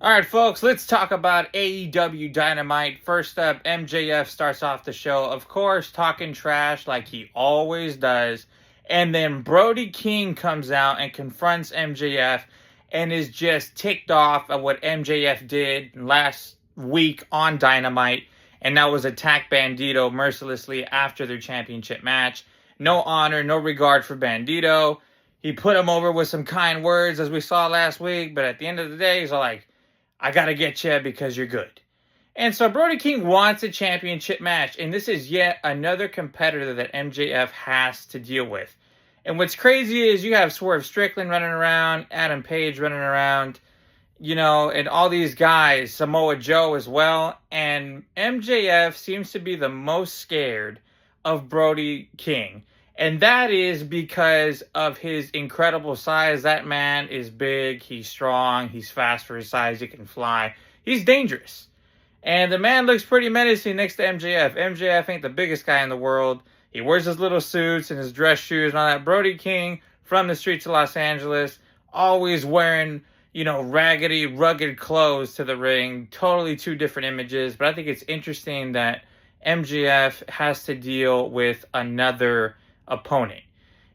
All right, folks, let's talk about AEW Dynamite. First up, MJF starts off the show, of course, talking trash like he always does. And then Brody King comes out and confronts MJF and is just ticked off at what MJF did last week on Dynamite. And that was attack Bandito mercilessly after their championship match. No honor, no regard for Bandito. He put him over with some kind words, as we saw last week. But at the end of the day, he's all like, I gotta get you because you're good. And so Brody King wants a championship match, and this is yet another competitor that MJF has to deal with. And what's crazy is you have Swerve Strickland running around, Adam Page running around, and all these guys, Samoa Joe as well, and MJF seems to be the most scared of Brody King. And that is because of his incredible size. That man is big, he's strong, he's fast for his size, he can fly. He's dangerous. And the man looks pretty menacing next to MJF. MJF ain't the biggest guy in the world. He wears his little suits and his dress shoes and all that. Brody King from the streets of Los Angeles, always wearing, raggedy, rugged clothes to the ring. Totally two different images. But I think it's interesting that MJF has to deal with another opponent.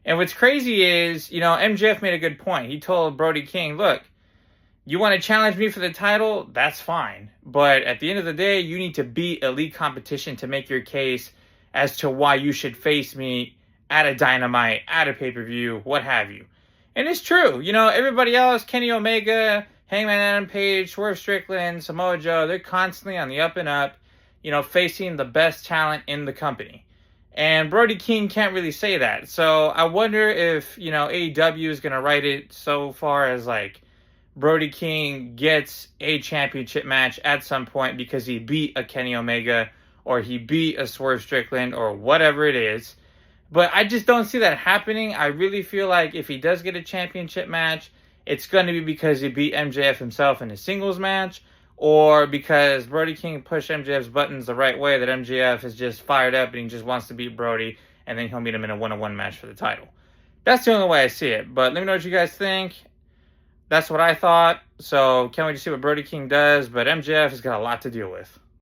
And what's crazy is, MJF made a good point. He told Brody King, look, you want to challenge me for the title? That's fine. But at the end of the day, you need to beat elite competition to make your case as to why you should face me at a Dynamite, at a pay-per-view, what have you. And it's true. Everybody else, Kenny Omega, Hangman Adam Page, Swerve Strickland, Samoa Joe, they're constantly on the up and up, facing the best talent in the company. And Brody King can't really say that. So I wonder if, AEW is going to write it so far as like Brody King gets a championship match at some point because he beat a Kenny Omega or he beat a Swerve Strickland or whatever it is. But I just don't see that happening. I really feel like if he does get a championship match, it's going to be because he beat MJF himself in a singles match, or because Brody King pushed MJF's buttons the right way, that MJF is just fired up and he just wants to beat Brody, and then he'll meet him in a one-on-one match for the title. That's the only way I see it. But let me know what you guys think. That's what I thought. So can't wait to see what Brody King does. But MJF has got a lot to deal with.